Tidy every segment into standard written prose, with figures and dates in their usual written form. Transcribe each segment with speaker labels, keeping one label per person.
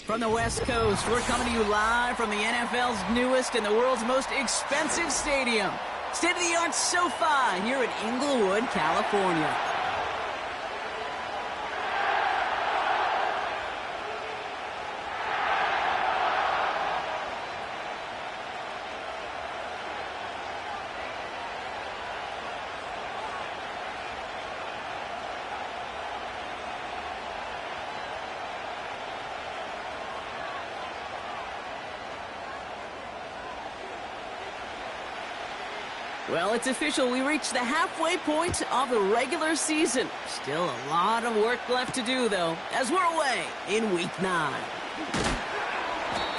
Speaker 1: From the West Coast, we're coming to you live from the NFL's newest and the world's most expensive stadium. State-of-the-art SoFi here in Inglewood, California. Well, it's official. We reached the halfway point of the regular season. Still a lot of work left to do, though, as we're away in Week 9.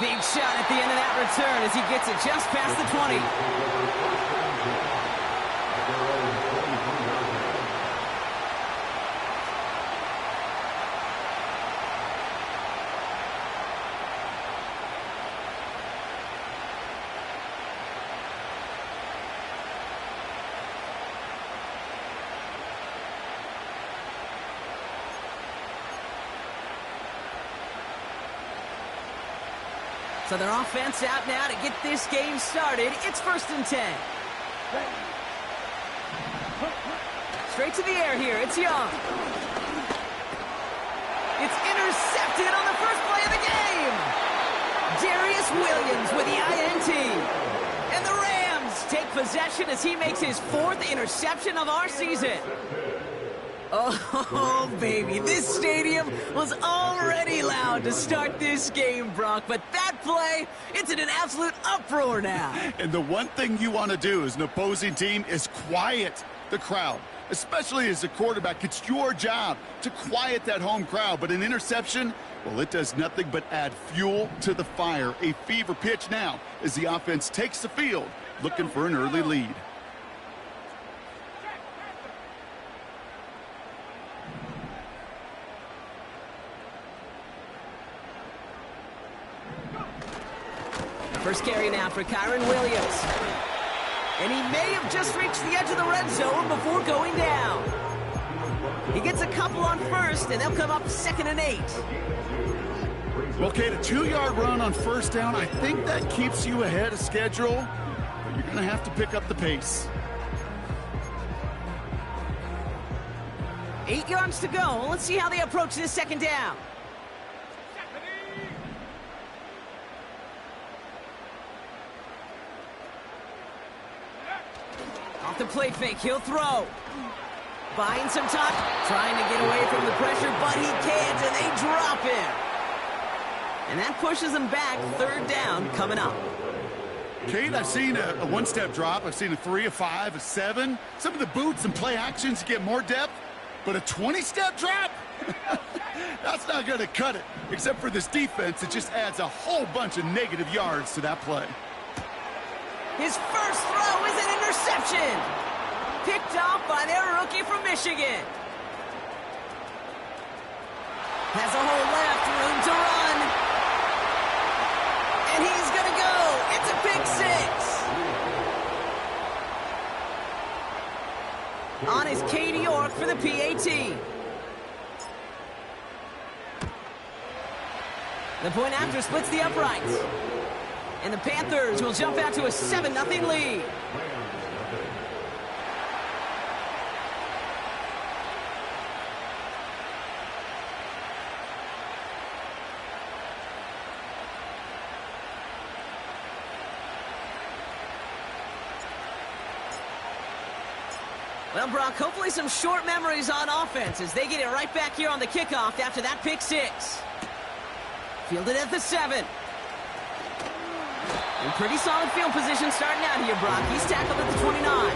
Speaker 1: Big shot at the end of that return as he gets it just past the 20. So their offense out now to get this game started. It's 1st and 10. Straight to the air here. It's Young. It's intercepted on the first play of the game. Darius Williams with the INT. And the Rams take possession as he makes his 4th interception of our season. Oh, baby, this stadium was already loud to start this game, Brock, but that play, it's in an absolute uproar now.
Speaker 2: And the one thing you want to do as an opposing team is quiet the crowd, especially as a quarterback. It's your job to quiet that home crowd, but an interception, well, it does nothing but add fuel to the fire. A fever pitch now as the offense takes the field, looking for an early lead.
Speaker 1: First carry now for Kyron Williams. And he may have just reached the edge of the red zone before going down. He gets a couple on first, and they'll come up 2nd and 8.
Speaker 2: Okay, the 2-yard run on first down, I think that keeps you ahead of schedule, but you're going to have to pick up the pace.
Speaker 1: 8 yards to go. Let's see how they approach this 2nd down. Off the play fake, he'll throw. Buying some time, trying to get away from the pressure, but he can't, and they drop him. And that pushes him back. 3rd down coming up.
Speaker 2: Kate, I've seen a one-step drop. I've seen a 3, a 5, a 7. Some of the boots and play actions get more depth, but a 20-step drop? That's not going to cut it. Except for this defense, it just adds a whole bunch of negative yards to that play.
Speaker 1: His first throw is an interception. Picked off by their rookie from Michigan. Has a hole left, room to run. And he's going to go. It's a pick 6. On is Katie York for the PAT. The point after splits the uprights. And the Panthers will jump out to a 7-0 lead. Well, Brock, hopefully some short memories on offense as they get it right back here on the kickoff after that pick 6. Fielded at the 7. In pretty solid field position starting out here, Brock. He's tackled at the 29.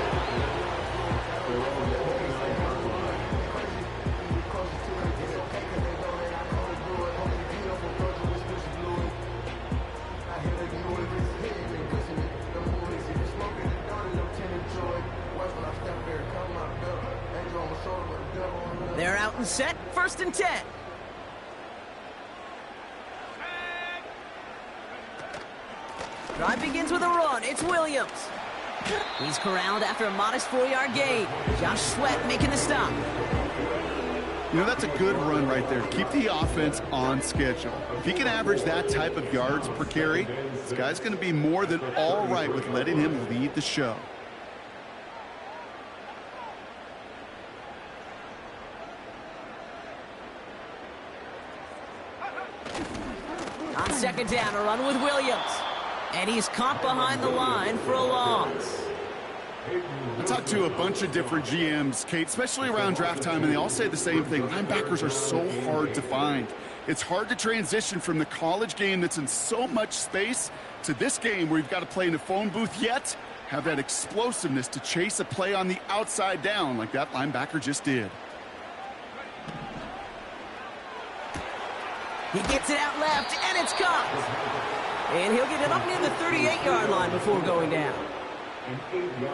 Speaker 1: They're out and set. 1st and 10. Drive begins with a run. It's Williams. He's corralled after a modest 4-yard gain. Josh Sweat making the stop.
Speaker 2: You know, that's a good run right there. Keep the offense on schedule. If he can average that type of yards per carry, this guy's going to be more than all right with letting him lead the show.
Speaker 1: On second down, a run with Williams. And he's caught behind the line for a loss.
Speaker 2: I talked to a bunch of different GMs, Kate, especially around draft time, and they all say the same thing. Linebackers are so hard to find. It's hard to transition from the college game that's in so much space to this game where you've got to play in a phone booth, yet have that explosiveness to chase a play on the outside down like that linebacker just did.
Speaker 1: He gets it out left, and it's caught. And he'll get it up near the 38-yard line before going down.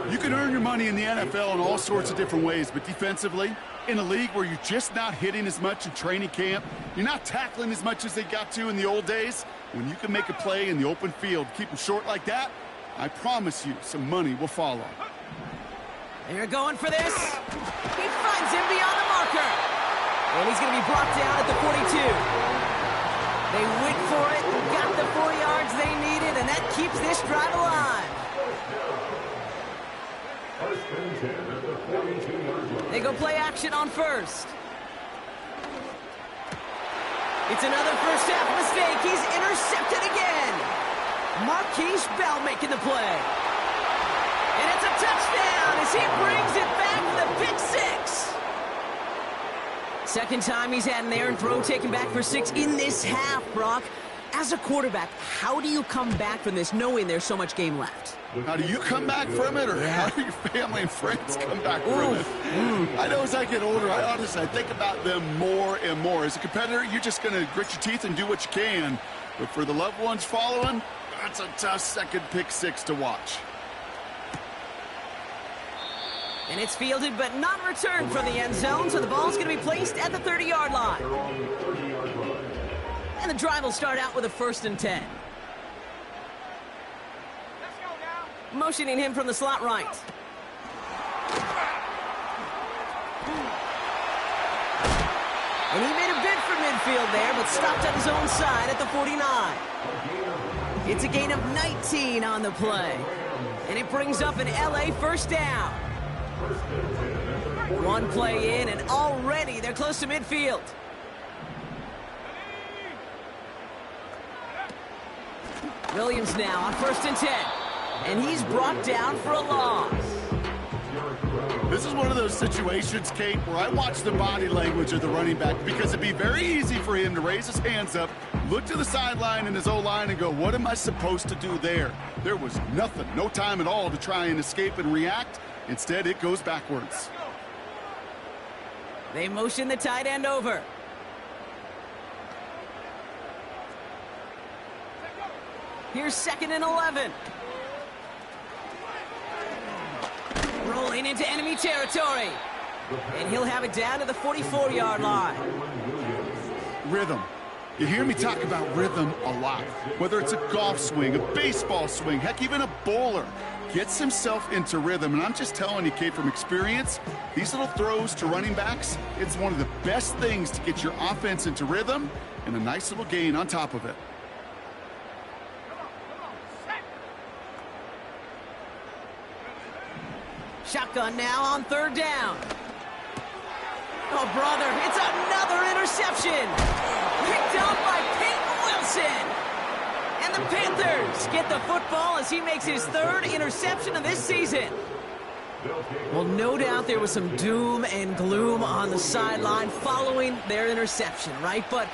Speaker 2: You can earn your money in the NFL in all sorts of different ways, but defensively, in a league where you're just not hitting as much in training camp, you're not tackling as much as they got to in the old days, when you can make a play in the open field, keep them short like that, I promise you some money will follow.
Speaker 1: They're going for this. He finds him beyond the marker. And he's going to be brought down at the 42. They went for it, got the 4 yards they needed, and that keeps this drive alive. They go play action on first. It's another first half mistake. He's intercepted again. Marquise Bell making the play. And it's a touchdown as he brings it back with a pick six. Second time he's had an errant throw taken back for 6 in this half, Brock. As a quarterback, how do you come back from this knowing there's so much game left?
Speaker 2: How do you come back from it, or how do your family and friends come back from it? I know as I get older, I think about them more and more. As a competitor, you're just going to grit your teeth and do what you can. But for the loved ones following, that's a tough second pick six to watch.
Speaker 1: And it's fielded but not returned from the end zone, so the ball's going to be placed at the 30-yard line. And the drive will start out with a 1st and 10. Motioning him from the slot right. And he made a bid for midfield there, but stopped on his own side at the 49. It's a gain of 19 on the play. And it brings up an LA first down. One play in, and already they're close to midfield. Williams now on 1st and 10. And he's brought down for a loss.
Speaker 2: This is one of those situations, Kate, where I watch the body language of the running back, because it'd be very easy for him to raise his hands up, look to the sideline in his O-line and go, what am I supposed to do there? There was nothing, no time at all to try and escape and react. Instead, it goes backwards.
Speaker 1: They motion the tight end over. Here's 2nd and 11. Rolling into enemy territory. And he'll have it down to the 44-yard line.
Speaker 2: Rhythm. You hear me talk about rhythm a lot. Whether it's a golf swing, a baseball swing, heck, even a bowler gets himself into rhythm. And I'm just telling you, Kate, from experience, these little throws to running backs, it's one of the best things to get your offense into rhythm, and a nice little gain on top of it.
Speaker 1: Shotgun now on 3rd down. Oh, brother, it's another interception. Picked off by Peyton Wilson. And the Panthers get the football as he makes his 3rd interception of this season. Well, no doubt there was some doom and gloom on the sideline following their interception, right? But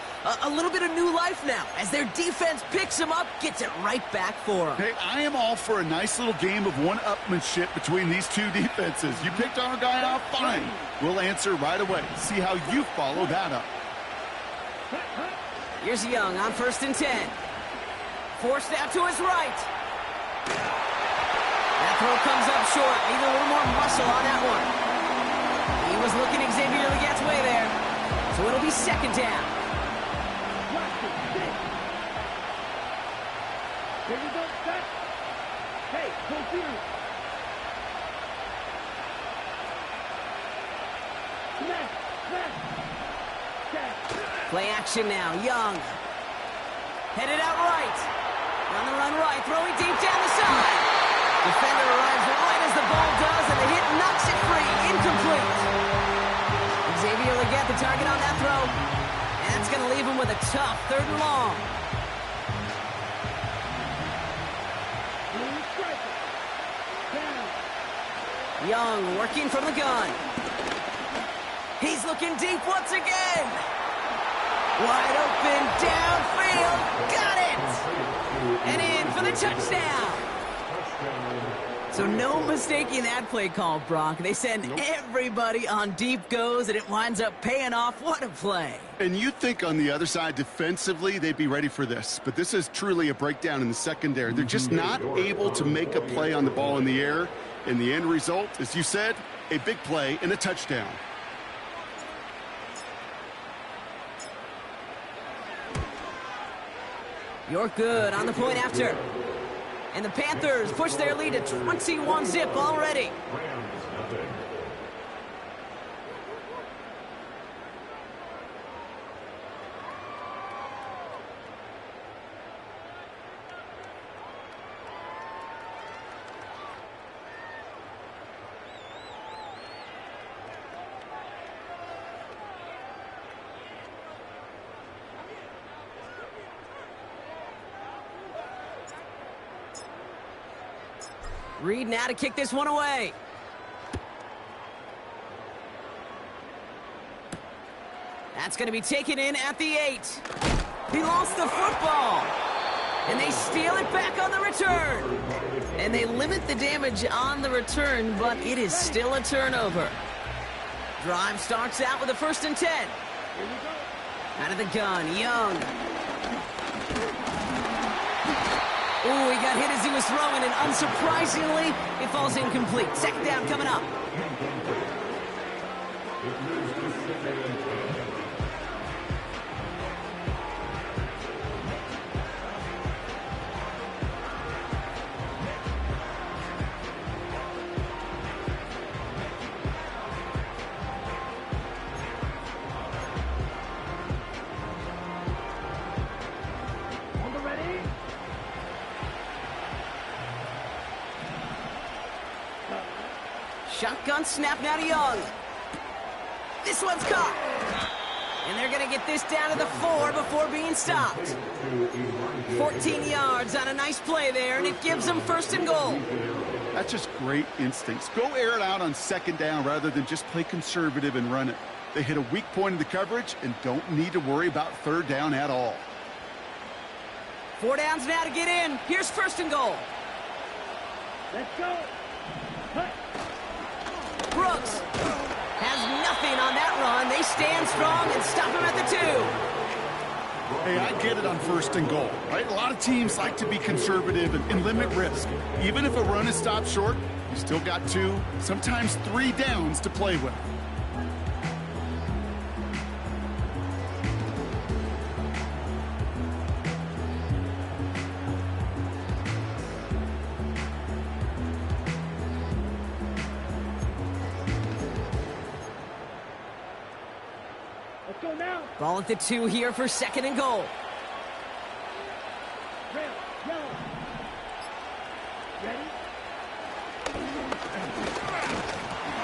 Speaker 1: a little bit of new life now as their defense picks him up, gets it right back for them.
Speaker 2: Hey, I am all for a nice little game of one-upmanship between these two defenses. You picked our guy off, fine. We'll answer right away. See how you follow that up.
Speaker 1: Here's Young on 1st and 10. Forced out to his right. That throw comes up short. Need a little more muscle on that one. He was looking Xavier Legette's way there. So it'll be 2nd down.
Speaker 3: Here we go, set. Hey, pull through. Smash, smash.
Speaker 1: Play action now. Young. Headed out right. On the run right. Throwing deep down the side. Defender arrives right as the ball does, and the hit knocks it free. Incomplete. Xavier will get the target on that throw. And it's going to leave him with a tough 3rd and long. Young working from the gun. He's looking deep once again. Wide open, downfield, got it! And in for the touchdown. So no mistaking that play call, Brock. They send everybody on deep goes, and it winds up paying off. What a play.
Speaker 2: And you think on the other side defensively they'd be ready for this, but this is truly a breakdown in the secondary. They're just not able to make a play on the ball in the air, and the end result, as you said, a big play and a touchdown.
Speaker 1: You're good on the point after. And the Panthers push their lead to 21-zip already. Reed now to kick this one away. That's going to be taken in at the 8. He lost the football. And they steal it back on the return. And they limit the damage on the return, but it is still a turnover. Drive starts out with a 1st and 10. Out of the gun, Young. Ooh, he got hit as he was throwing, and unsurprisingly, it falls incomplete. 2nd down coming up. Shotgun snap now to Young. This one's caught. And they're going to get this down to the 4 before being stopped. 14 yards on a nice play there, and it gives them 1st and goal.
Speaker 2: That's just great instincts. Go air it out on 2nd down rather than just play conservative and run it. They hit a weak point in the coverage and don't need to worry about 3rd down at all.
Speaker 1: 4 downs now to get in. Here's 1st and goal.
Speaker 3: Let's go. Cut.
Speaker 1: Brooks has nothing on that run. They stand strong and stop him at the 2.
Speaker 2: Hey, I get it on 1st and goal, right? A lot of teams like to be conservative and limit risk. Even if a run is stopped short, you still got 2, sometimes 3 downs to play with.
Speaker 3: Let's go now.
Speaker 1: Ball at the 2 here for 2nd and goal.
Speaker 3: Red, yellow. Ready?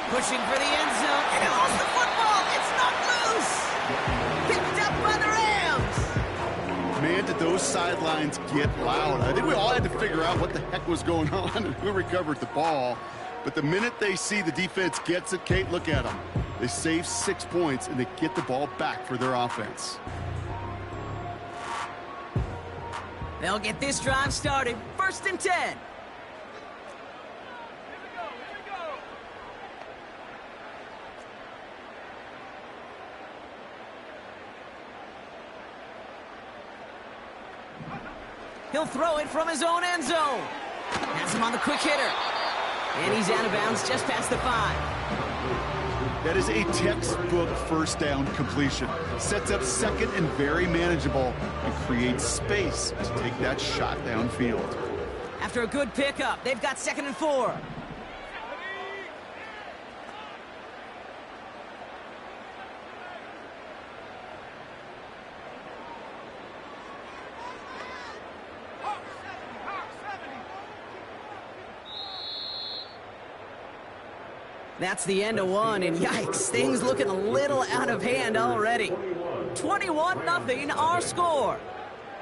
Speaker 1: Pushing for the end zone, and he lost the football. It's knocked loose. Picked up by the Rams.
Speaker 2: Man, did those sidelines get loud. I think we all had to figure out what the heck was going on and who recovered the ball. But the minute they see the defense gets it, Kate, look at them. They save 6 points, and they get the ball back for their offense.
Speaker 1: They'll get this drive started. 1st and 10. He'll throw it from his own end zone. Has him on the quick hitter. And he's out of bounds just past the 5.
Speaker 2: That is a textbook 1st down completion. Sets up 2nd and very manageable and creates space to take that shot downfield.
Speaker 1: After a good pickup, they've got 2nd and 4. That's the end of one, and yikes, things looking a little out of hand already. 21-0 our score.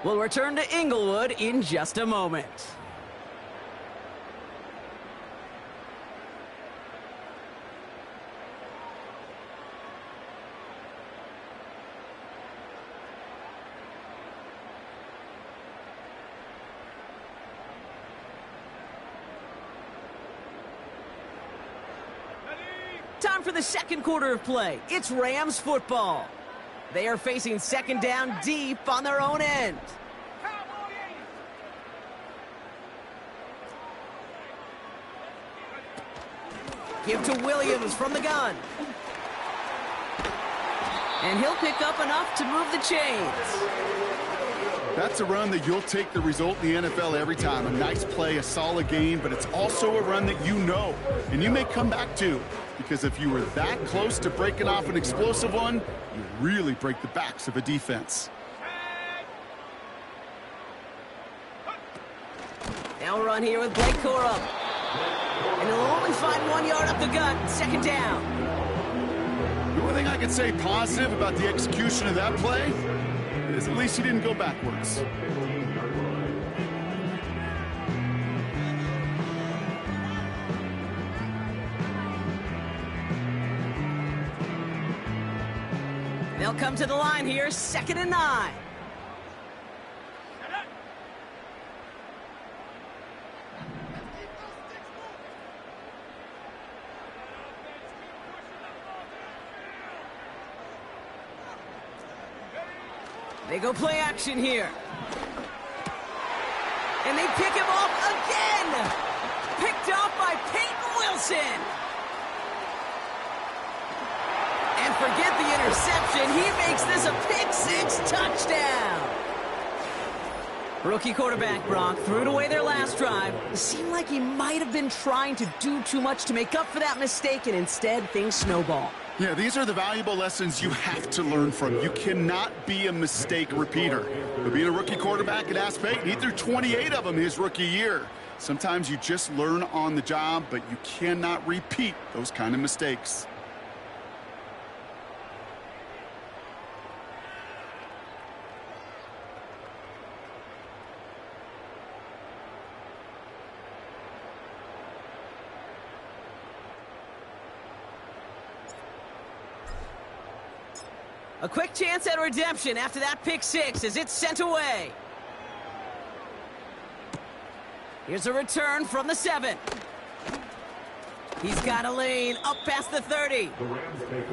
Speaker 1: We'll return to Inglewood in just a moment. Time for the second quarter of play. It's Rams football. They are facing second down deep on their own end. Give to Williams from the gun. And he'll pick up enough to move the chains.
Speaker 2: That's a run that you'll take the result in the NFL every time. A nice play, a solid game, but it's also a run that you know, and you may come back to. Because if you were that close to breaking off an explosive one, you really break the backs of a defense.
Speaker 1: Now run here with Blake Corum. And he'll only find 1 yard up the gut, second down.
Speaker 2: The only thing I can say positive about the execution of that play is at least he didn't go backwards.
Speaker 1: They'll come to the line here, 2nd and 9. They go play action here. And they pick him off again. Picked off by Peyton Wilson. And forget the interception. He makes this a pick-6 touchdown. Rookie quarterback Brock threw it away their last drive. It seemed like he might have been trying to do too much to make up for that mistake, and instead things snowball.
Speaker 2: Yeah, these are the valuable lessons you have to learn from. You cannot be a mistake repeater. But being a rookie quarterback at Ask Peyton, he threw 28 of them his rookie year. Sometimes you just learn on the job, but you cannot repeat those kind of mistakes.
Speaker 1: A quick chance at redemption after that pick-6 as it's sent away. Here's a return from the 7. He's got a lane up past the 30.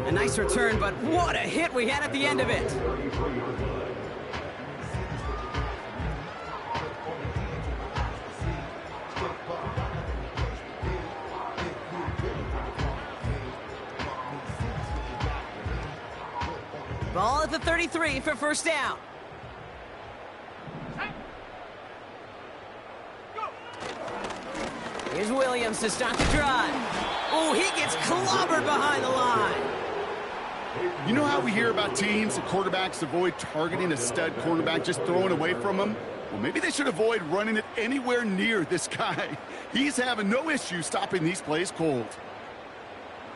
Speaker 1: A nice return, but what a hit we had at the end of it. Ball at the 33 for first down. Here's Williams to start the drive. Oh, he gets clobbered behind the line.
Speaker 2: You know how we hear about teams and quarterbacks avoid targeting a stud cornerback, just throwing away from him? Well, maybe they should avoid running it anywhere near this guy. He's having no issue stopping these plays cold.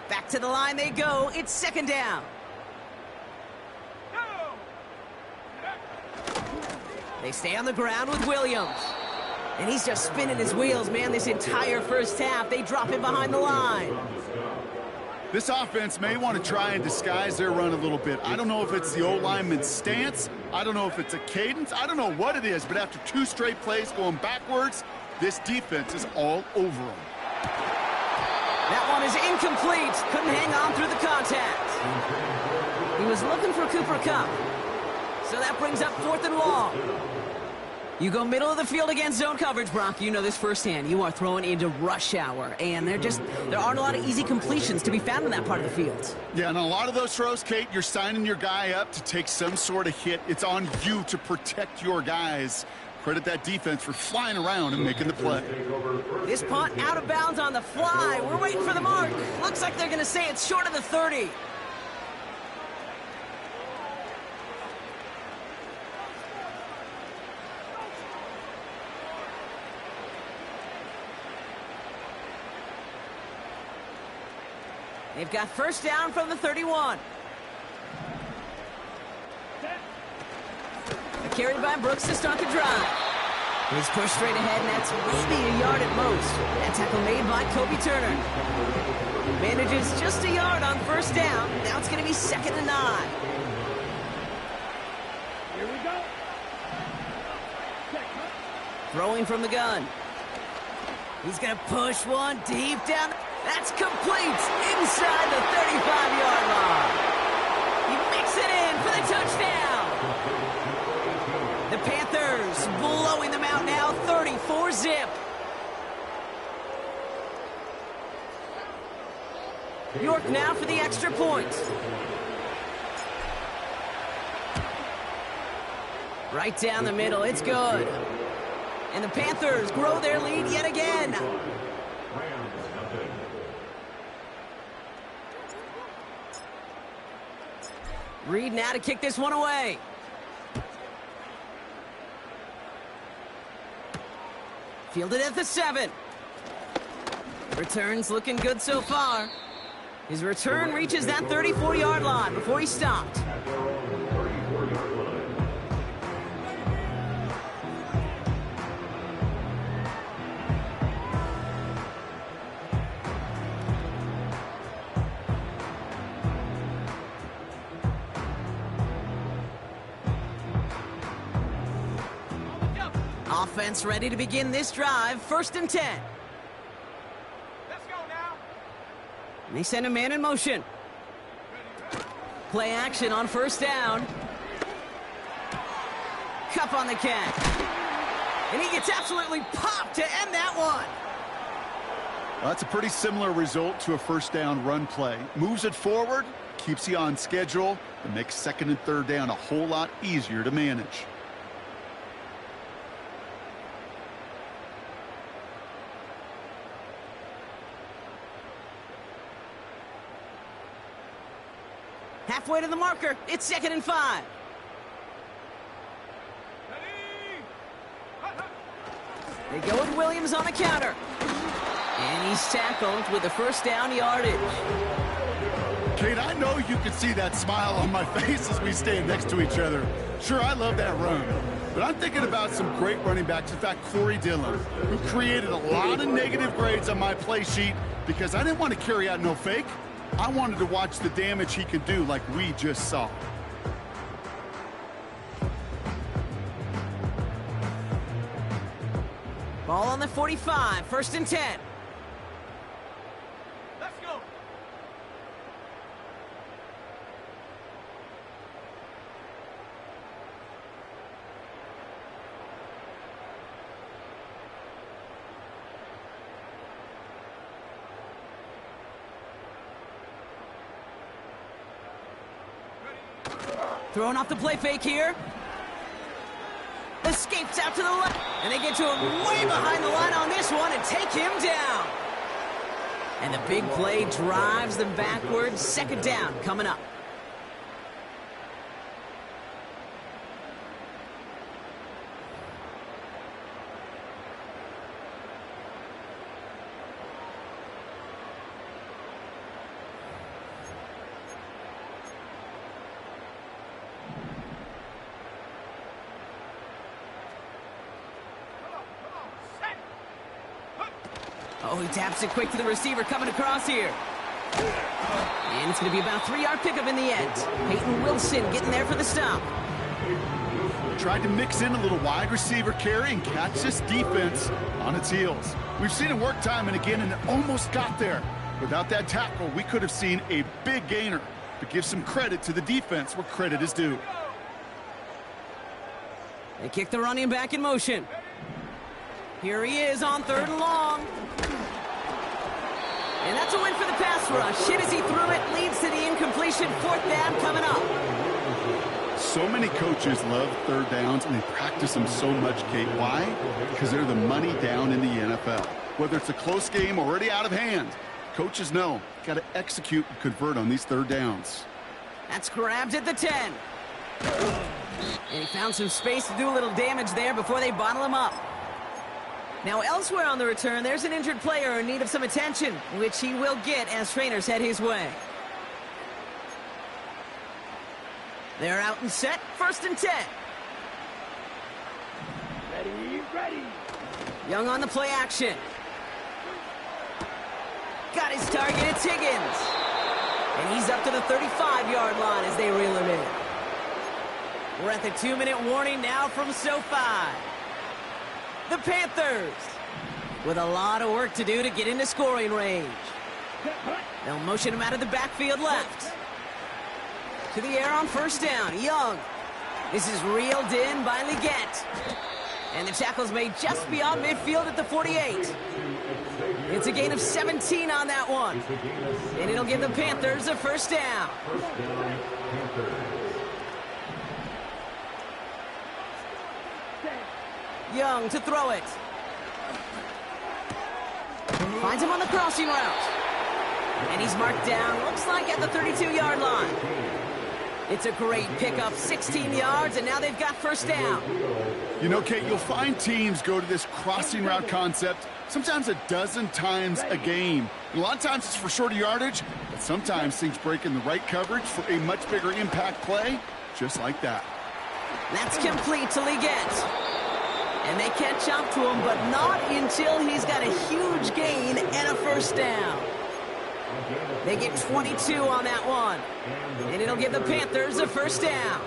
Speaker 1: Back to the line they go. It's second down. They stay on the ground with Williams. And he's just spinning his wheels, man, this entire first half. They drop him behind the line.
Speaker 2: This offense may want to try and disguise their run a little bit. I don't know if it's the O-lineman's stance. I don't know if it's a cadence. I don't know what it is, but after 2 straight plays going backwards, this defense is all over them.
Speaker 1: That one is incomplete. Couldn't hang on through the contact. He was looking for Cooper Kupp. So that brings up 4th and long. You go middle of the field against zone coverage, Brock. You know this firsthand. You are throwing into rush hour, and there aren't a lot of easy completions to be found in that part of the field.
Speaker 2: Yeah, and a lot of those throws, Kate, you're signing your guy up to take some sort of hit. It's on you to protect your guys. Credit that defense for flying around and making the play.
Speaker 1: This punt out of bounds on the fly. We're waiting for the mark. Looks like they're going to say it's short of the 30. They've got first down from the 31. Carried by Brooks to start the drive. He's pushed straight ahead, and that's maybe a yard at most. That tackle made by Kobe Turner. Manages just a yard on first down. Now it's going to be 2nd and 9.
Speaker 3: Here we go.
Speaker 1: Throwing from the gun. He's going to push one deep down. That's complete inside the 35-yard line. He makes it in for the touchdown. The Panthers blowing them out now, 34-zip. York now for the extra point. Right down the middle, it's good. And the Panthers grow their lead yet again. Reed now to kick this one away. Fielded at the 7. Returns looking good so far. His return reaches that 34-yard line before he stopped. Offense ready to begin this drive. 1st and 10.
Speaker 3: Let's go now.
Speaker 1: And they send a man in motion. Play action on first down. Cup on the catch. And he gets absolutely popped to end that one.
Speaker 2: Well, that's a pretty similar result to a first down run play. Moves it forward, keeps you on schedule, and makes 2nd and 3rd down a whole lot easier to manage.
Speaker 1: Halfway to the marker. It's 2nd and 5. They go with Williams on the counter. And he's tackled with the first down yardage.
Speaker 2: Kate, I know you can see that smile on my face as we stand next to each other. Sure, I love that run. But I'm thinking about some great running backs. In fact, Corey Dillon, who created a lot of negative grades on my play sheet because I didn't want to carry out no fake. I wanted to watch the damage he could do like we just saw.
Speaker 1: Ball on the 45, 1st and 10.
Speaker 3: Let's go.
Speaker 1: Throwing off the play fake here. Escapes out to the left. And they get to him way behind the line on this one and take him down. And the big play drives them backwards. 2nd down coming up. Oh, he taps it quick to the receiver coming across here. And it's going to be about a 3-yard pickup in the end. Peyton Wilson getting there for the stop.
Speaker 2: Tried to mix in a little wide receiver carry and catch this defense on its heels. We've seen it work time and again, and it almost got there. Without that tackle, we could have seen a big gainer. But give some credit to the defense where credit is due.
Speaker 1: They kick the running back in motion. Here he is on 3rd and long. And that's a win for the pass rush. Hit as he threw it, leads to the incompletion. 4th down coming up.
Speaker 2: So many coaches love 3rd downs, and they practice them so much, Kate. Why? Because they're the money down in the NFL. Whether it's a close game already out of hand, coaches know, got to execute and convert on these 3rd downs.
Speaker 1: That's grabbed at the 10. And he found some space to do a little damage there before they bottle him up. Now, elsewhere on the return, there's an injured player in need of some attention, which he will get as trainers head his way. They're out and set, 1st and 10.
Speaker 3: Ready, ready.
Speaker 1: Young on the play action. Got his target, it's Higgins. And he's up to the 35-yard line as they reel him in. We're at the 2-minute warning now from SoFi. The Panthers with a lot of work to do to get into scoring range. They'll motion him out of the backfield left. To the air on 1st down, Young. This is reeled in by Leggett. And the tackle's made just beyond midfield at the 48. It's a gain of 17 on that one. And it'll give the Panthers a 1st down. Young to throw it. Finds him on the crossing route. And he's marked down, looks like at the 32-yard line. It's a great pickup, 16 yards, and now they've got 1st down.
Speaker 2: You know, Kate, you'll find teams go to this crossing route concept sometimes a dozen times a game. And a lot of times it's for shorter yardage, but sometimes things break in the right coverage for a much bigger impact play, just like that.
Speaker 1: That's complete to Leggett. And they catch up to him, but not until he's got a huge gain and a 1st down. They get 22 on that one. And it'll give the Panthers a 1st down.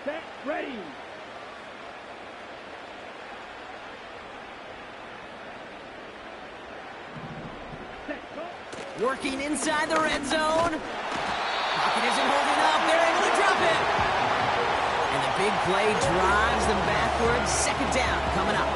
Speaker 3: Set, ready. Set, go.
Speaker 1: Working inside the red zone. Pocket isn't holding up. They're able to drop it. And the big play drives them backwards. 2nd down coming up.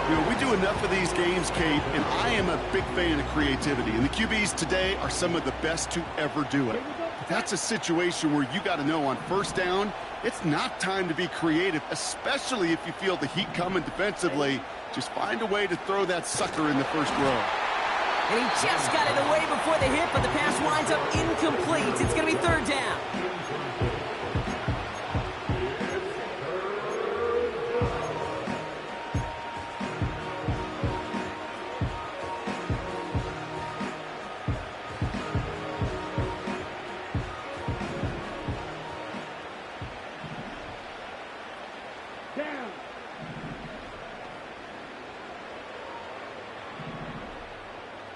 Speaker 2: You know, we do enough of these games, Kate, and I am a big fan of creativity. And the QBs today are some of the best to ever do it. But that's a situation where you got to know on 1st down, it's not time to be creative, especially if you feel the heat coming defensively. Just find a way to throw that sucker in the 1st row.
Speaker 1: And he just got it away before the hit, but the pass winds up incomplete. It's going to be 3rd down.
Speaker 3: Down.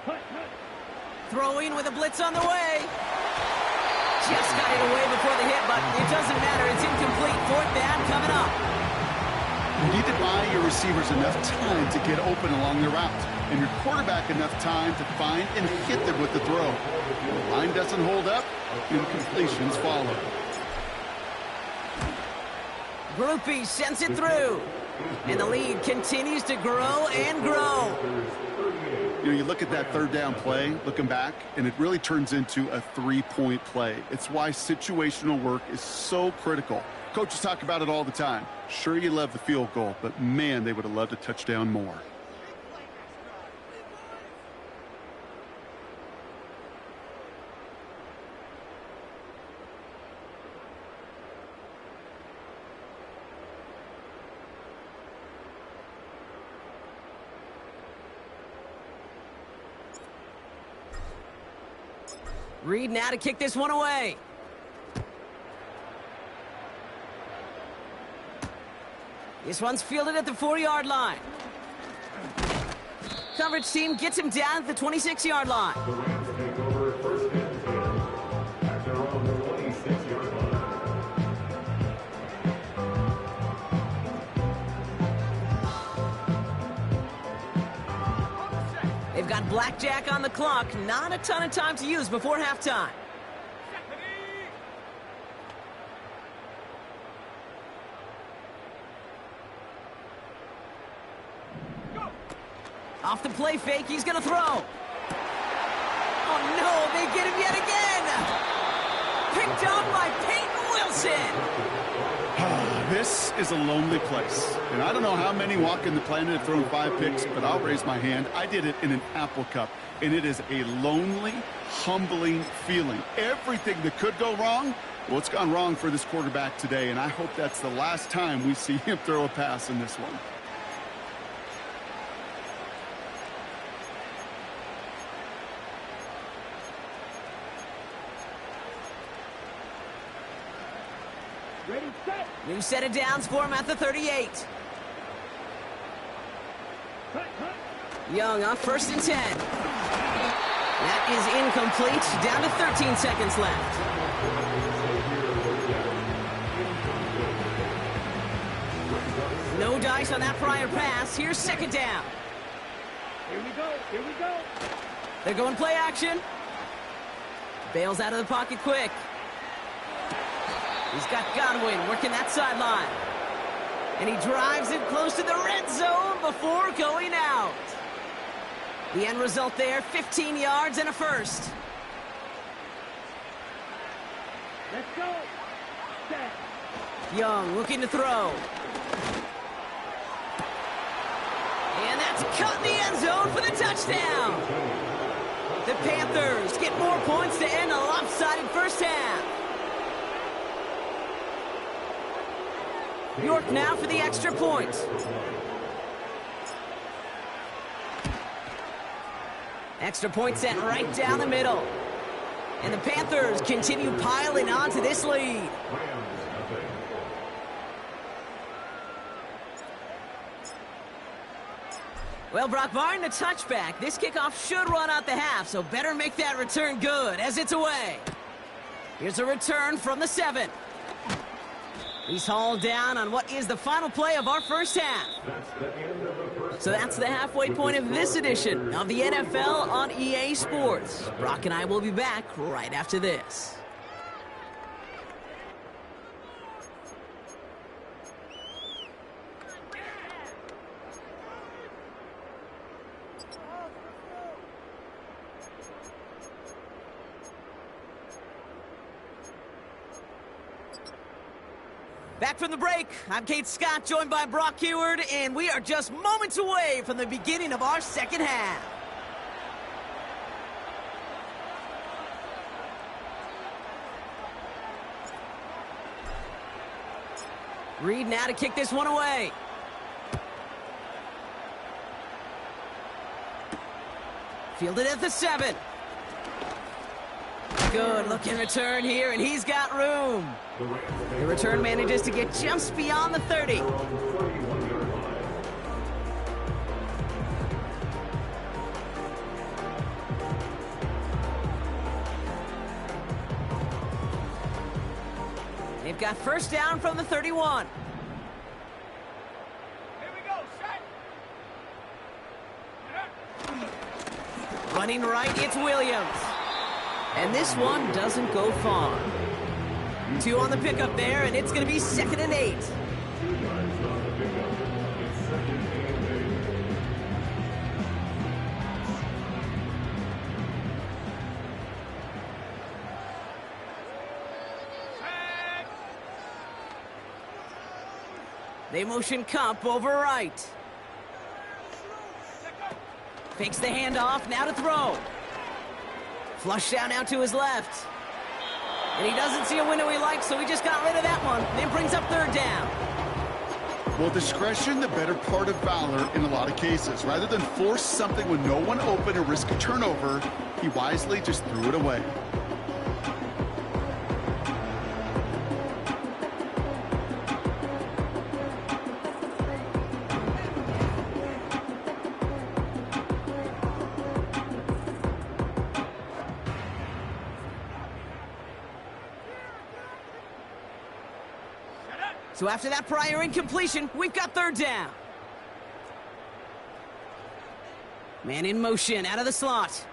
Speaker 3: Hut, hut.
Speaker 1: Throwing with a blitz on the way. Just got it away before the hit, but it doesn't matter. It's incomplete. 4th down coming up.
Speaker 2: You need to buy your receivers enough time to get open along the route, and your quarterback enough time to find and hit them with the throw. If the line doesn't hold up, incompletions follow.
Speaker 1: Groupie sends it through. And the lead continues to grow and grow.
Speaker 2: You know, you look at that 3rd down play, looking back, and it really turns into a 3-point play. It's why situational work is so critical. Coaches talk about it all the time. Sure, you love the field goal, but man, they would have loved a touchdown more.
Speaker 1: Reed now to kick this one away. This one's fielded at the 4-yard line. Coverage team gets him down at the 26-yard line.
Speaker 4: The Rams take over 1st and 10 at their own 26-yard line.
Speaker 1: They've got blackjack on the clock. Not a ton of time to use before halftime. Off the play fake, he's going to throw. Oh, no, they get him yet again. Picked off by Peyton Wilson.
Speaker 2: This is a lonely place, and I don't know how many walking the planet have thrown 5 picks, but I'll raise my hand. I did it in an Apple Cup, and it is a lonely, humbling feeling. Everything that could go wrong, well, it's gone wrong for this quarterback today, and I hope that's the last time we see him throw a pass in this one.
Speaker 3: Ready, set.
Speaker 1: New set of downs for him at the 38.
Speaker 3: Cut.
Speaker 1: Young on 1st and 10. That is incomplete. Down to 13 seconds left. No dice on that prior pass. Here's 2nd down.
Speaker 3: Here we go.
Speaker 1: They're going play action. Bails out of the pocket quick. He's got Godwin working that sideline. And he drives it close to the red zone before going out. The end result there, 15 yards and a first.
Speaker 3: Let's go. Set.
Speaker 1: Young looking to throw. And that's caught in the end zone for the touchdown. The Panthers get more points to end a lopsided first half. York now for the extra point. Extra point sent right down the middle. And the Panthers continue piling onto this lead. Well, Brock, barring the touchback, this kickoff should run out the half, so better make that return good as it's away. Here's a return from the 7. He's hauled down on what is the final play of our first half. So that's the halfway point of this edition of the NFL on EA Sports. Brock and I will be back right after this. Back from the break, I'm Kate Scott, joined by Brock Heward, and we are just moments away from the beginning of our second half. Reed now to kick this one away. Fielded at the 7. Good looking return here, and he's got room. The return manages to get just beyond the 30. They've got first down from the 31.
Speaker 3: Here we go. Set.
Speaker 1: Running right, it's Williams. And this one doesn't go far. 2 on the pickup there, and it's going to be 2nd and 8. They motion Cup over right. Fakes the handoff, now to throw. Flush down now to his left. And he doesn't see a window he likes, so he just got rid of that one. Then brings up 3rd down.
Speaker 2: Well, discretion, the better part of valor in a lot of cases. Rather than force something with no one open or risk a turnover, he wisely just threw it away.
Speaker 1: So after that prior incompletion, we've got 3rd down. Man in motion, out of the slot.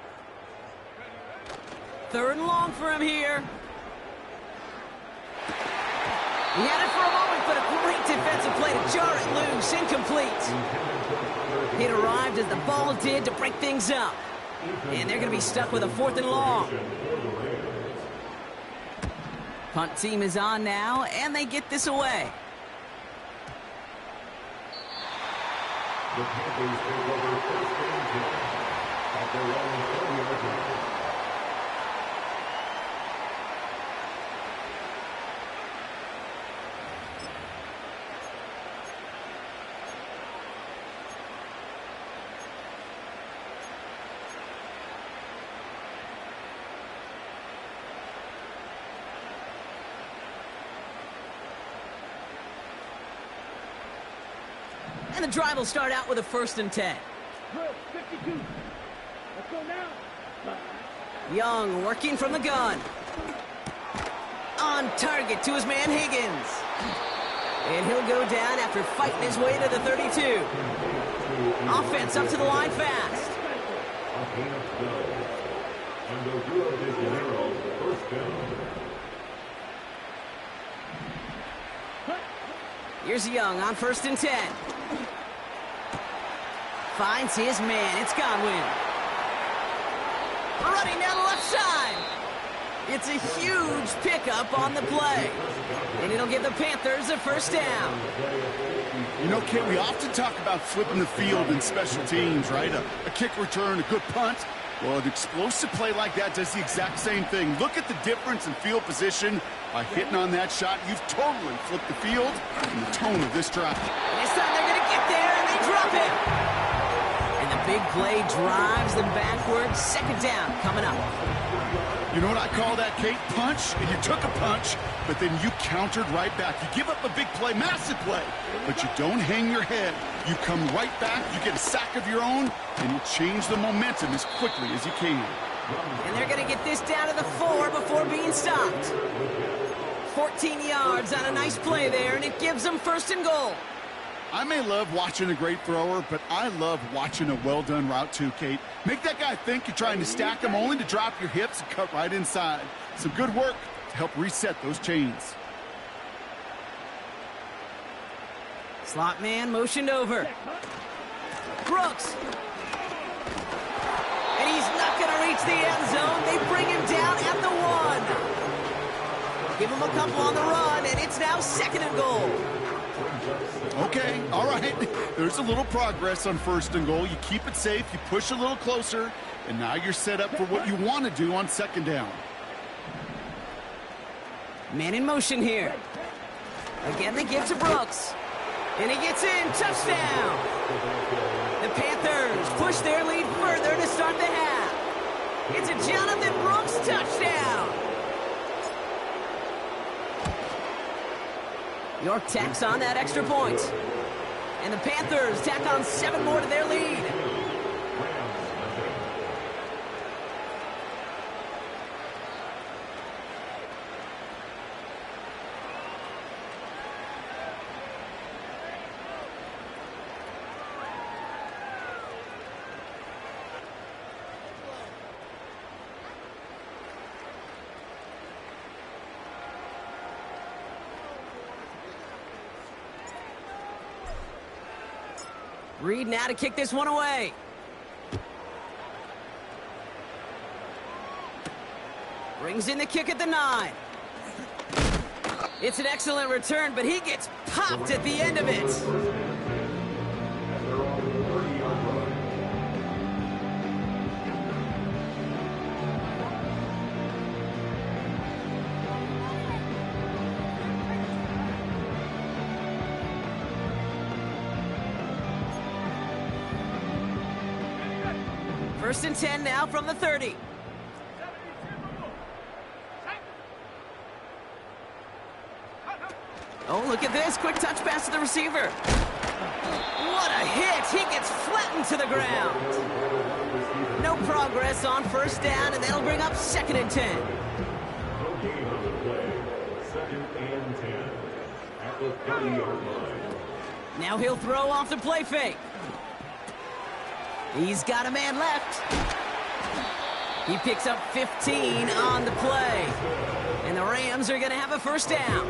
Speaker 1: 3rd and long for him here. He had it for a moment, but a great defensive play to jar it loose, incomplete. It arrived as the ball did to break things up. And they're going to be stuck with a 4th and long. Punt team is on now, and they get this away.
Speaker 4: The Panthers take over first and 10 at their own 30-yard line.
Speaker 1: And the drive will start out with a 1st and 10.
Speaker 3: Drill, 52. Let's go now.
Speaker 1: Young working from the gun. On target to his man Higgins. And he'll go down after fighting his way to the 32. Offense up to the line fast.
Speaker 4: And the Rio de Janeiro first down.
Speaker 1: Here's Young on 1st and 10. Finds his man. It's Godwin. Running down the left side. It's a huge pickup on the play. And it'll give the Panthers a 1st down.
Speaker 2: You know, Kate, we often talk about flipping the field in special teams, right? A kick return, a good punt. Well, an explosive play like that does the exact same thing. Look at the difference in field position. By hitting on that shot, you've totally flipped the field and the tone of this drive.
Speaker 1: And this time they're going to get there, and they drop him. And the big play drives them backwards. 2nd down coming up.
Speaker 2: You know what I call that, Kate? Punch, and you took a punch, but then you countered right back. You give up a big play, massive play, but you don't hang your head. You come right back, you get a sack of your own, and you change the momentum as quickly as you can.
Speaker 1: And they're going to get this down to the 4 before being stopped. 14 yards on a nice play there, and it gives them 1st and goal.
Speaker 2: I may love watching a great thrower, but I love watching a well-done route too, Kate. Make that guy think you're trying to stack him only to drop your hips and cut right inside. Some good work to help reset those chains.
Speaker 1: Slot man motioned over. Brooks. And he's not going to reach the end zone. They bring him down at the 1. Give him a couple on the run, and it's now 2nd and goal.
Speaker 2: Okay, all right. There's a little progress on 1st and goal. You keep it safe, you push a little closer, and now you're set up for what you want to do on 2nd down.
Speaker 1: Man in motion here. Again, they give to Brooks. And he gets in. Touchdown. The Panthers push their lead further to start the half. It's a Jonathan Brooks touchdown. York tacks on that extra point. And the Panthers tack on 7 more to their lead. Reed now to kick this one away. Brings in the kick at the 9. It's an excellent return, but he gets popped at the end of it. First and 10 now from the 30. Oh, look at this. Quick touch pass to the receiver. What a hit. He gets flattened to the ground. No progress on 1st down, and that'll bring up 2nd and 10.
Speaker 4: No gain on the play. 2nd and 10 at the 30-yard line.
Speaker 1: Now he'll throw off the play fake. He's got a man left. He picks up 15 on the play. And the Rams are going to have a 1st down.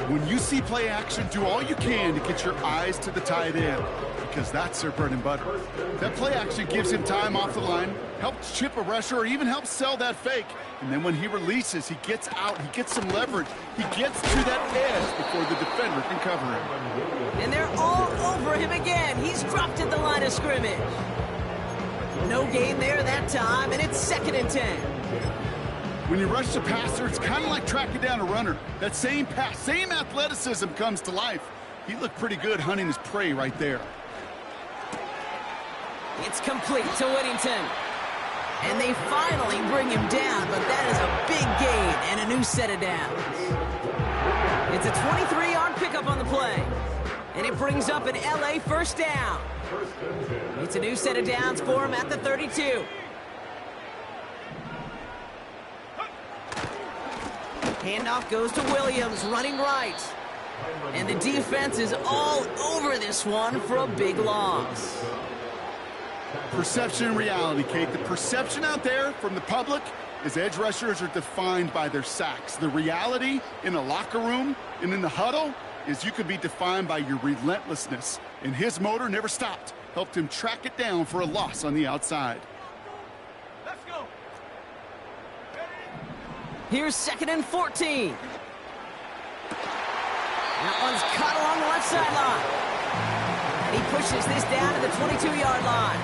Speaker 2: When you see play action, do all you can to get your eyes to the tight end, because that's their bread and butter. That play action gives him time off the line, helps chip a rusher, or even helps sell that fake. And then when he releases, he gets out, he gets some leverage. He gets to that edge before the defender can cover him.
Speaker 1: And they're all over him again. He's dropped at the line of scrimmage. No gain there that time, and it's 2nd and 10.
Speaker 2: When you rush the passer, it's kind of like tracking down a runner. That same pass, same athleticism comes to life. He looked pretty good hunting his prey right there.
Speaker 1: It's complete to Whittington. And they finally bring him down, but that is a big gain and a new set of downs. It's a 23-yard pickup on the play. And it brings up an LA first down. It's a new set of downs for him at the 32. Handoff goes to Williams, running right. And the defense is all over this one for a big loss.
Speaker 2: Perception and reality, Kate. The perception out there from the public is edge rushers are defined by their sacks. The reality in a locker room and in the huddle is you can be defined by your relentlessness. And his motor never stopped. Helped him track it down for a loss on the outside.
Speaker 3: Let's go.
Speaker 1: Here's 2nd and 14. That one's cut along the left sideline. And he pushes this down to the 22-yard line.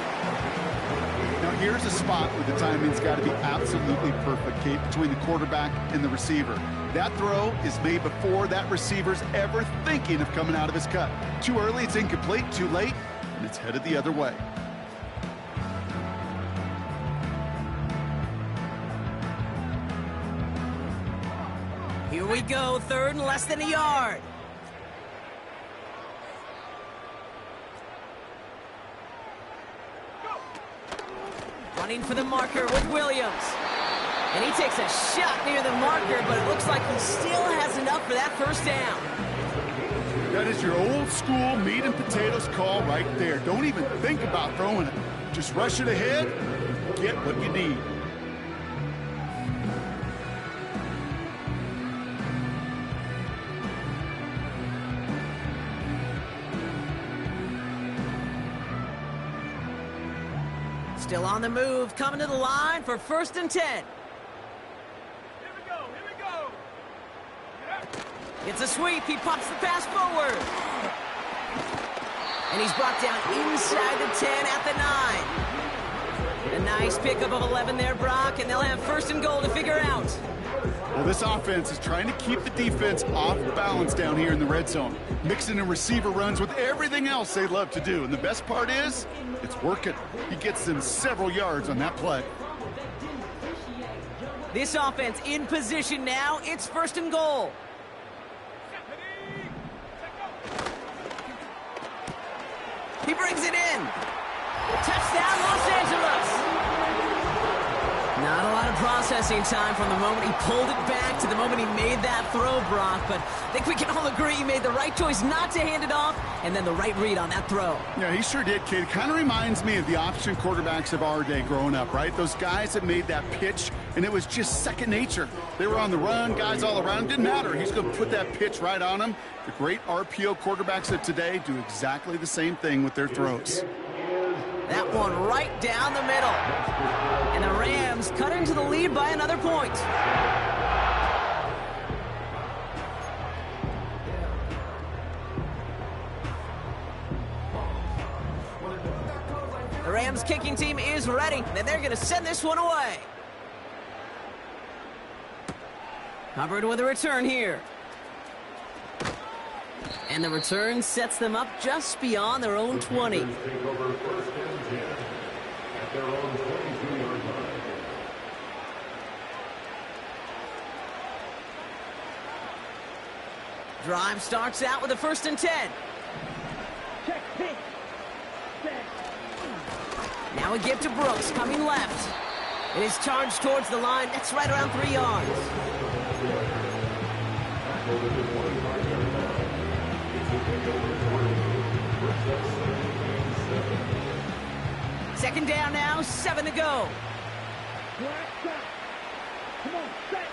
Speaker 2: Now here's a spot where the timing's got to be absolutely perfect, Kate, between the quarterback and the receiver. That throw is made before that receiver's ever thinking of coming out of his cut. Too early, it's incomplete. Too late, and it's headed the other way.
Speaker 1: Here we go, 3rd and less than a yard. Running for the marker with Williams. And he takes a shot near the marker, but it looks like he still has enough for that first down.
Speaker 2: That is your old school meat and potatoes call right there. Don't even think about throwing it. Just rush it ahead, get what you need.
Speaker 1: Still on the move, coming to the line for 1st and 10.
Speaker 3: Here we go. Here we go.
Speaker 1: It's a sweep. He pops the pass forward. And he's brought down inside the 10 at the 9. A nice pickup of 11 there, Brock, and they'll have 1st and goal to figure out.
Speaker 2: Well, this offense is trying to keep the defense off balance down here in the red zone, mixing in receiver runs with everything else they love to do. And the best part is, it's working. He gets them several yards on that play.
Speaker 1: This offense in position now. It's 1st and goal. He brings it in. Touchdown, Los Angeles. Not a lot of processing time from the moment he pulled it back to the moment he made that throw, Brock. But I think we can all agree he made the right choice not to hand it off, and then the right read on that throw.
Speaker 2: Yeah, he sure did, kid. Kind of reminds me of the option quarterbacks of our day growing up, right? Those guys that made that pitch, and it was just second nature. They were on the run, guys all around. Didn't matter. He's going to put that pitch right on them. The great RPO quarterbacks of today do exactly the same thing with their throws.
Speaker 1: That one right down the middle. And the Rams cut into the lead by another point. The Rams kicking team is ready, and they're going to send this one away. Hubbard with a return here. And the return sets them up just beyond their own 20. Drive starts out with a 1st and 10.
Speaker 3: Check, pick. Set.
Speaker 1: Now a give to Brooks, coming left. It is charged towards the line. That's right around 3 yards. Second down now, 7 to go.
Speaker 3: Black shot. Come on, set.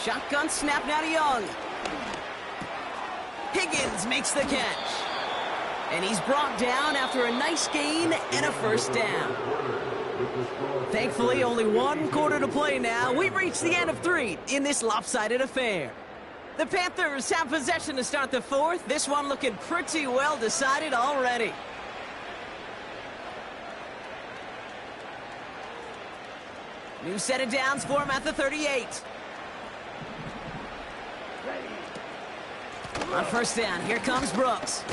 Speaker 1: Shotgun snap now to Young. Higgins makes the catch. And he's brought down after a nice gain and a first down. Thankfully, only one quarter to play now. We've reached the end of 3 in this lopsided affair. The Panthers have possession to start the 4th. This one looking pretty well decided already. New set of downs for him at the 38. On first down, here comes Brooks.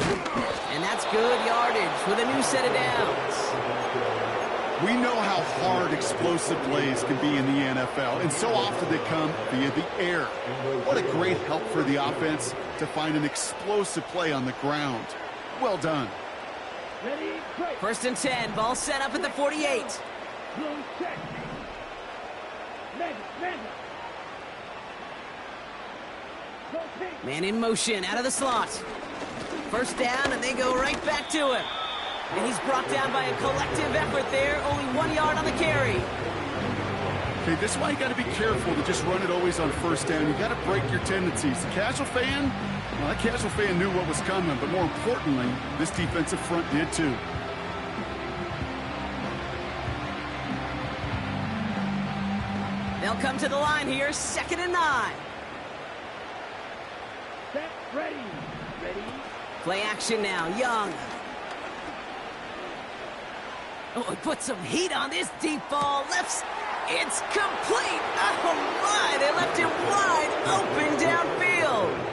Speaker 1: And that's good yardage with a new set of downs.
Speaker 2: We know how hard explosive plays can be in the NFL, and so often they come via the air. What a great help for the offense to find an explosive play on the ground. Well done.
Speaker 1: First and 10, ball set up at the 48. Man in motion, out of the slot. First down, and they go right back to him. And he's brought down by a collective effort there. Only 1 yard on the carry.
Speaker 2: Okay, this is why you got to be careful to just run it always on first down. You got to break your tendencies. The casual fan, well, that casual fan knew what was coming, but more importantly, this defensive front did too.
Speaker 1: They'll come to the line here, 2nd and 9.
Speaker 3: Set, ready.
Speaker 1: Play action now, Young. Oh, he put some heat on this deep ball. Lefts, it's complete. Oh, my, they left it wide open downfield.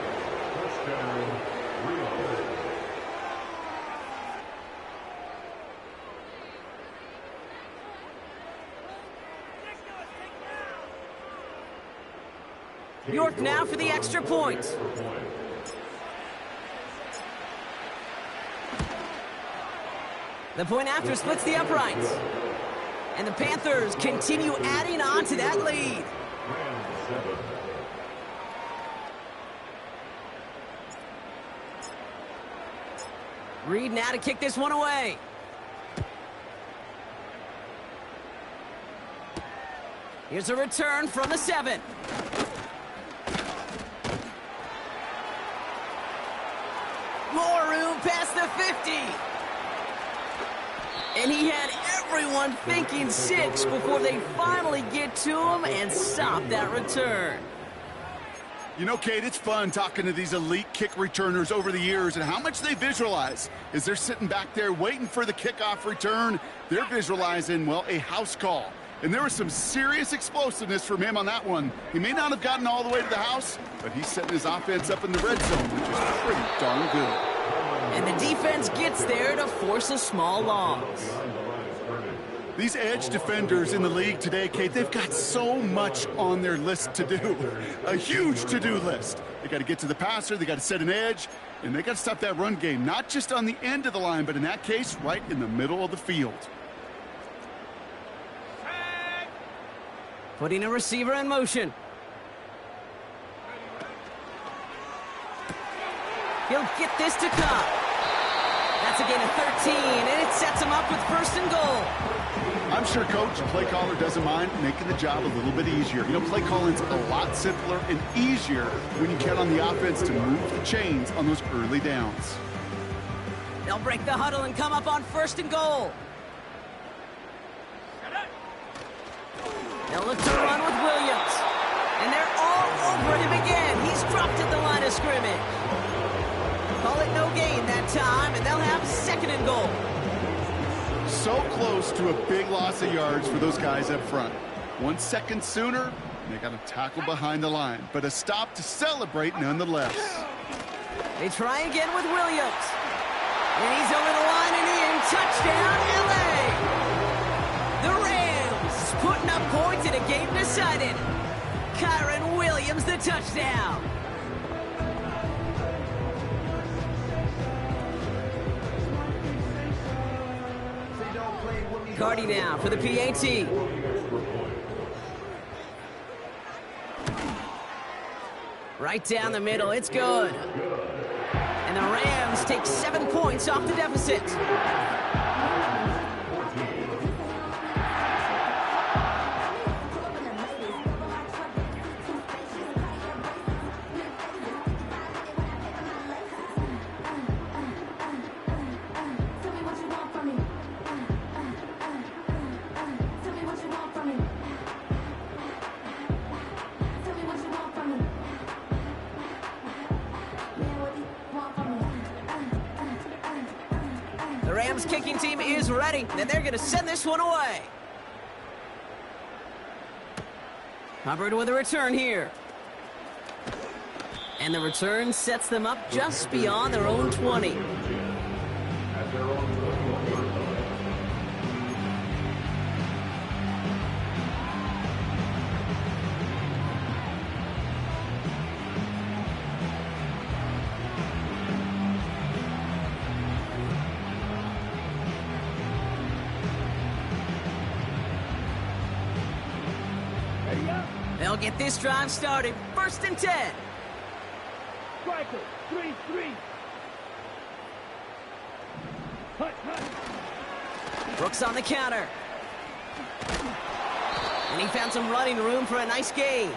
Speaker 1: York now for the extra point. The point after splits the uprights. And the Panthers continue adding on to that lead. Reed now to kick this one away. Here's a return from the 7. More room past the 50. And he had everyone thinking 6 before they finally get to him and stop that return.
Speaker 2: You know, Kate, it's fun talking to these elite kick returners over the years and how much they visualize. As they're sitting back there waiting for the kickoff return, they're visualizing, well, a house call. And there was some serious explosiveness from him on that one. He may not have gotten all the way to the house, but he's setting his offense up in the red zone, which is pretty darn good.
Speaker 1: And the defense gets there to force a small loss.
Speaker 2: These edge defenders in the league today, Kate, they've got so much on their list to do. A huge to-do list. They got to get to the passer, they got to set an edge, and they got to stop that run game, not just on the end of the line, but in that case, right in the middle of the field.
Speaker 1: Putting a receiver in motion. He'll get this to Cobb. That's a gain of 13, and it sets him up with 1st and goal.
Speaker 2: I'm sure Coach, play caller doesn't mind making the job a little bit easier. You know, play calling's a lot simpler and easier when you count on the offense to move the chains on those early downs.
Speaker 1: They'll break the huddle and come up on 1st and goal. They'll look to run with Williams. And they're all over him again. He's dropped at the line of scrimmage. Call it no gain that time, and they'll have 2nd and goal.
Speaker 2: So close to a big loss of yards for those guys up front. 1 second sooner, they got a tackle behind the line, but a stop to celebrate nonetheless.
Speaker 1: They try again with Williams. And he's over the line and in. Touchdown, LA! The Rams putting up points in a game decided. Kyron Williams, the touchdown. Cardi now for the PAT. Right down the middle, it's good. And the Rams take 7 points off the deficit. Rams kicking team is ready, and they're going to send this one away. Hubbard with a return here. And the return sets them up just beyond their own 20.
Speaker 4: At their own 21-yard line.
Speaker 1: They'll get this drive started. 1st and 10.
Speaker 3: Striker, 3-3. Hut.
Speaker 1: Brooks on the counter. And he found some running room for a nice gain.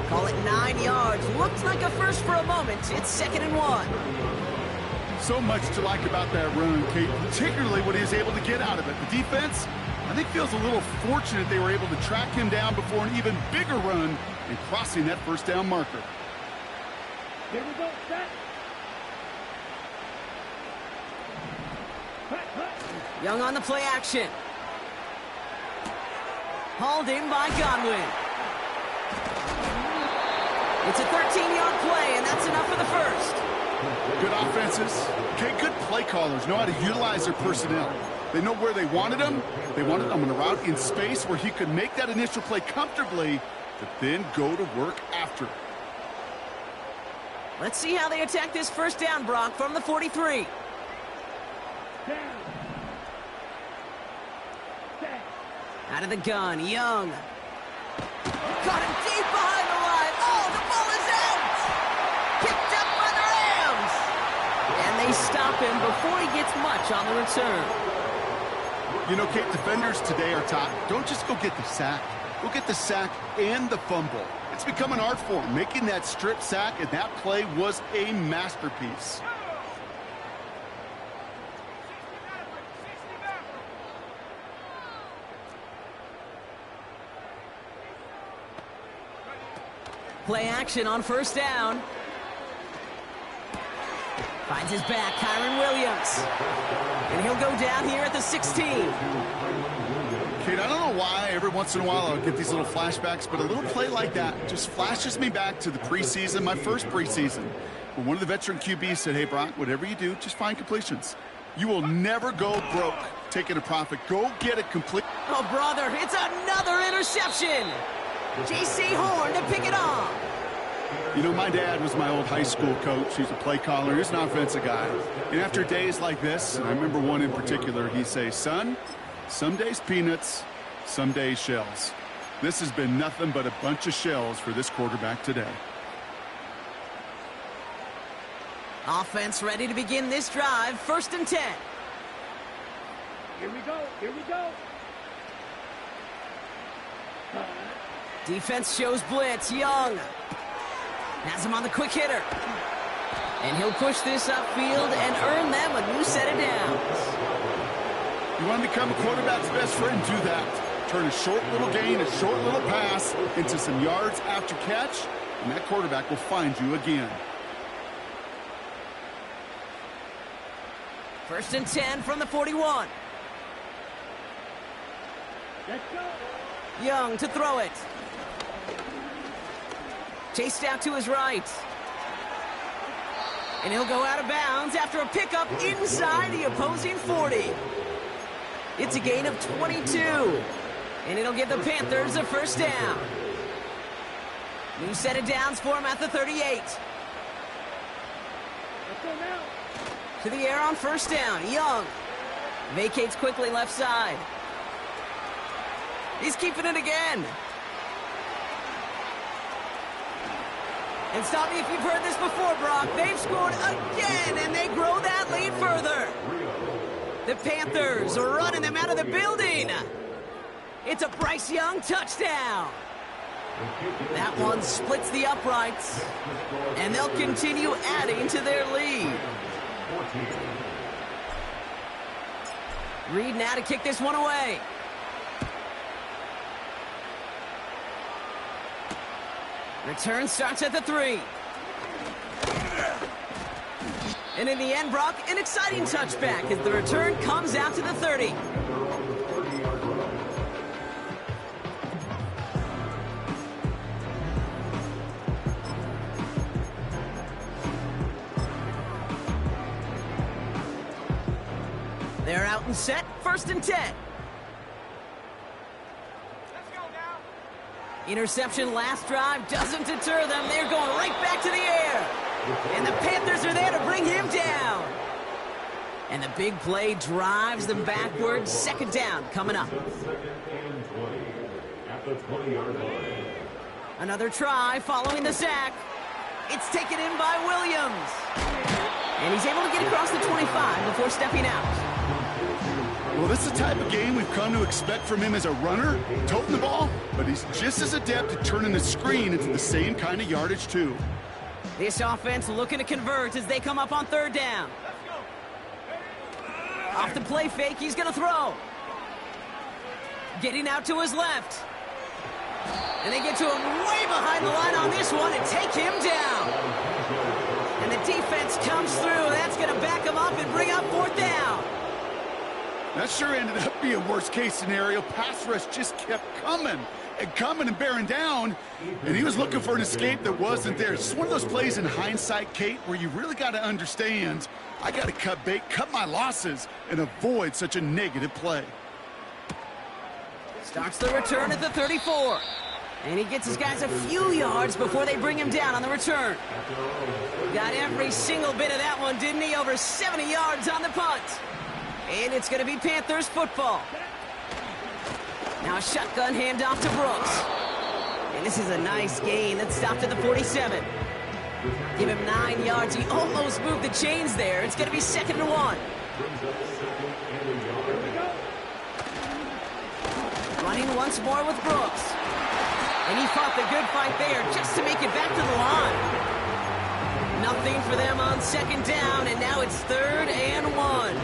Speaker 1: Call it 9 yards. Looks like a first for a moment. It's 2nd and 1.
Speaker 2: So much to like about that run, Kate, particularly what he was able to get out of it. The defense, I think, feels a little fortunate they were able to track him down before an even bigger run and crossing that 1st down marker.
Speaker 3: Here we go, set. Hut.
Speaker 1: Young on the play action. Hauled in by Godwin. It's a 13-yard play, and that's enough for the first.
Speaker 2: Good offenses. Okay, good play callers know how to utilize their personnel. They know where they wanted him. They wanted him on a route in space where he could make that initial play comfortably, but then go to work after.
Speaker 1: Let's see how they attack this 1st down, Brock, from the 43.
Speaker 3: Down. Set.
Speaker 1: Out of the gun, Young. Got him deep behind the line. Oh, the ball is out! Picked up by the Rams! And they stop him before he gets much on the return.
Speaker 2: You know, Kate, defenders today are taught, don't just go get the sack. Go get the sack and the fumble. It's become an art form, making that strip sack, and that play was a masterpiece.
Speaker 1: Play action on 1st down. Finds his back, Kyron Williams. And he'll go down here at the 16.
Speaker 2: Kate, I don't know why every once in a while I'll get these little flashbacks, but a little play like that just flashes me back to the preseason, my first preseason, when one of the veteran QBs said, hey, Brock, whatever you do, just find completions. You will never go broke taking a profit. Go get it complete.
Speaker 1: Oh, brother, it's another interception. J.C. Horn to pick it off.
Speaker 2: You know, my dad was my old high school coach. He's a play caller. He's an offensive guy. And after days like this, and I remember one in particular, he'd say, son, some days peanuts, some days shells. This has been nothing but a bunch of shells for this quarterback today.
Speaker 1: Offense ready to begin this drive. 1st and 10.
Speaker 3: Here we go, here we go.
Speaker 1: Defense shows blitz. Young has him on the quick hitter. And he'll push this upfield and earn them a new set of downs.
Speaker 2: You want to become a quarterback's best friend? Do that. Turn a short little gain, a short little pass into some yards after catch, and that quarterback will find you again.
Speaker 1: 1st and 10 from the 41.
Speaker 3: Let's go.
Speaker 1: Young to throw it. Chased out to his right. And he'll go out of bounds after a pickup inside the opposing 40. It's a gain of 22. And it'll give the Panthers a 1st down. New set of downs for him at the 38.
Speaker 3: Let's go now.
Speaker 1: To the air on 1st down. Young vacates quickly left side. He's keeping it again. And stop me if you've heard this before, Brock. They've scored again, and they grow that lead further. The Panthers are running them out of the building. It's a Bryce Young touchdown. That one splits the uprights, and they'll continue adding to their lead. Reed now to kick this one away. Return starts at the 3. And in the end, Brock, an exciting touchback as the return comes out to the 30. They're out and set, 1st and 10. Interception last drive doesn't deter them. They're going right back to the air. And the Panthers are there to bring him down. And the big play drives them backwards. 2nd down coming up.
Speaker 4: 2nd and 20 at the 20-yard line.
Speaker 1: Another try following the sack. It's taken in by Williams. And he's able to get across the 25 before stepping out.
Speaker 2: Well, this is the type of game we've come to expect from him as a runner, toting the ball, but he's just as adept at turning the screen into the same kind of yardage, too.
Speaker 1: This offense looking to convert as they come up on 3rd down. Off the play fake, he's going to throw. Getting out to his left. And they get to him way behind the line on this one and take him down. And the defense comes through. That's going to back him up and bring up 4th down.
Speaker 2: That sure ended up being a worst-case scenario. Pass rush just kept coming and bearing down, and he was looking for an escape that wasn't there. It's one of those plays in hindsight, Kate, where you really got to understand, I got to cut bait, cut my losses, and avoid such a negative play.
Speaker 1: Starts the return at the 34. And he gets his guys a few yards before they bring him down on the return. Got every single bit of that one, didn't he? Over 70 yards on the punt. And it's going to be Panthers football. Now a shotgun handoff to Brooks. And this is a nice gain. That stopped at the 47. Give him 9 yards. He almost moved the chains there. It's going to be 2nd and 1. Running once more with Brooks. And he fought the good fight there just to make it back to the line. Nothing for them on 2nd down, and now it's 3rd and 1.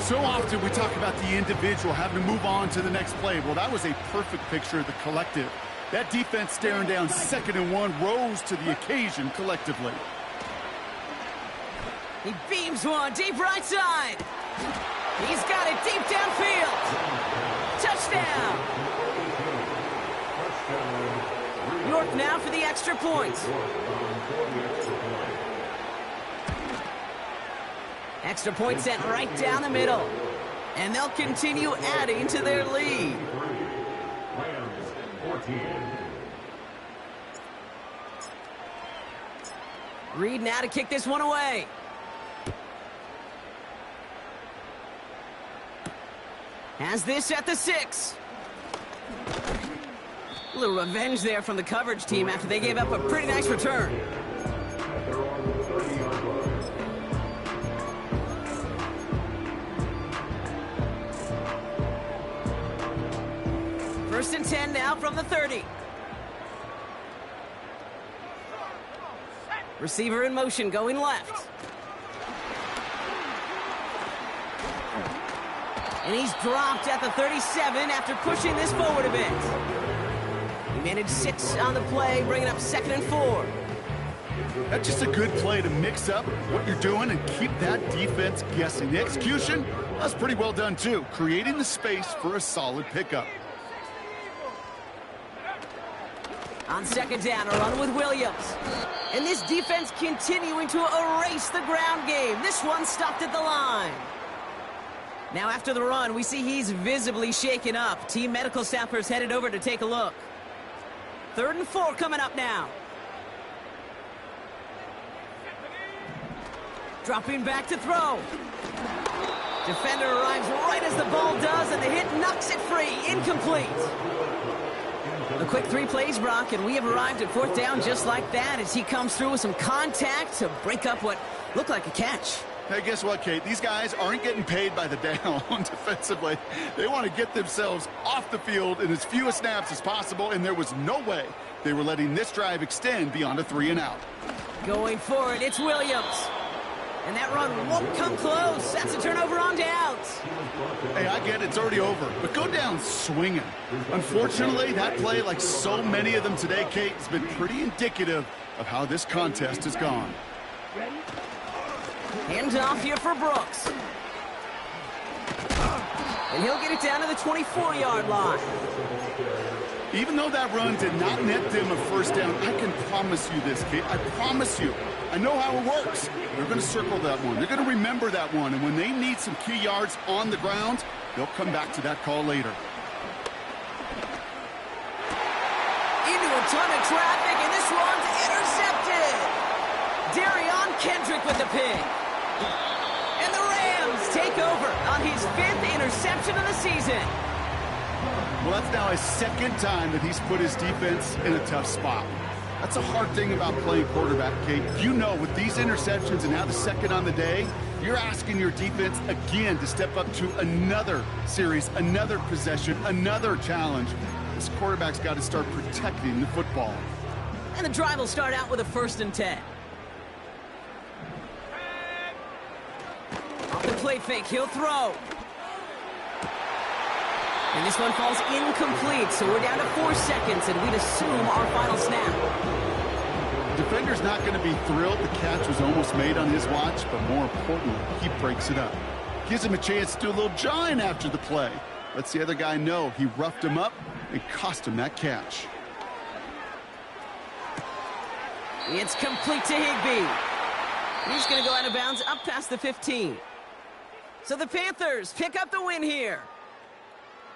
Speaker 2: So often we talk about the individual having to move on to the next play. Well, that was a perfect picture of the collective. That defense staring down 2nd and 1 rose to the occasion collectively.
Speaker 1: He beams one deep right side. He's got it deep downfield. Touchdown. York now for the extra point. Extra point sent right down the middle. And they'll continue adding to their lead. Reed now to kick this one away. Has this at the 6. A little revenge there from the coverage team after they gave up a pretty nice return. First and 10 now from the 30. Receiver in motion going left. And he's dropped at the 37 after pushing this forward a bit. He managed 6 on the play, bringing up 2nd and 4.
Speaker 2: That's just a good play to mix up what you're doing and keep that defense guessing. The execution, that's pretty well done too, creating the space for a solid pickup.
Speaker 1: On 2nd down, a run with Williams. And this defense continuing to erase the ground game. This one stopped at the line. Now after the run, we see he's visibly shaken up. Team medical staffers headed over to take a look. 3rd and 4 coming up now. Dropping back to throw. Defender arrives right as the ball does, and the hit knocks it free. Incomplete. A quick 3 plays, Brock, and we have arrived at 4th down just like that as he comes through with some contact to break up what looked like a catch.
Speaker 2: Hey, guess what, Kate? These guys aren't getting paid by the down defensively. They want to get themselves off the field in as few snaps as possible, and there was no way they were letting this drive extend beyond a 3 and out.
Speaker 1: Going for it, it's Williams. And that run won't come close. That's a turnover on downs.
Speaker 2: Hey, I get it, it's already over, but go down swinging. Unfortunately, that play, like so many of them today, Kate, has been pretty indicative of how this contest has gone.
Speaker 1: Hand off here for Brooks. And he'll get it down to the 24-yard line.
Speaker 2: Even though that run did not net them a first down, I can promise you this, kid. I promise you. I know how it works. They're going to circle that one. They're going to remember that one. And when they need some key yards on the ground, they'll come back to that call later.
Speaker 1: Into a ton of traffic, and this one's intercepted. Darion Kendrick with the pick. And the Rams take over on his 5th interception of the season.
Speaker 2: Well, that's now his 2nd time that he's put his defense in a tough spot. That's a hard thing about playing quarterback, Kate. You know, with these interceptions and now the 2nd on the day, you're asking your defense again to step up to another series, another possession, another challenge. This quarterback's got to start protecting the football.
Speaker 1: And the drive will start out with a 1st and 10. Off the play fake, he'll throw. And this one falls incomplete, so we're down to 4 seconds, and we'd assume our final snap.
Speaker 2: The defender's not going to be thrilled the catch was almost made on his watch, but more importantly, he breaks it up. Gives him a chance to do a little jawing after the play. Lets the other guy know he roughed him up and cost him that catch.
Speaker 1: It's complete to Higbee. He's going to go out of bounds up past the 15. So the Panthers pick up the win here.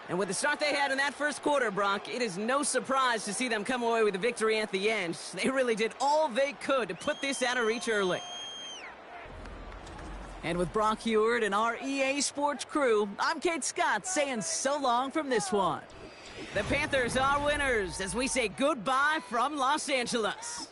Speaker 1: And with the start they had in that first quarter, Brock, it is no surprise to see them come away with a victory at the end. They really did all they could to put this out of reach early. And with Brock Heward and our EA Sports crew, I'm Kate Scott saying so long from this one. The Panthers are winners as we say goodbye from Los Angeles.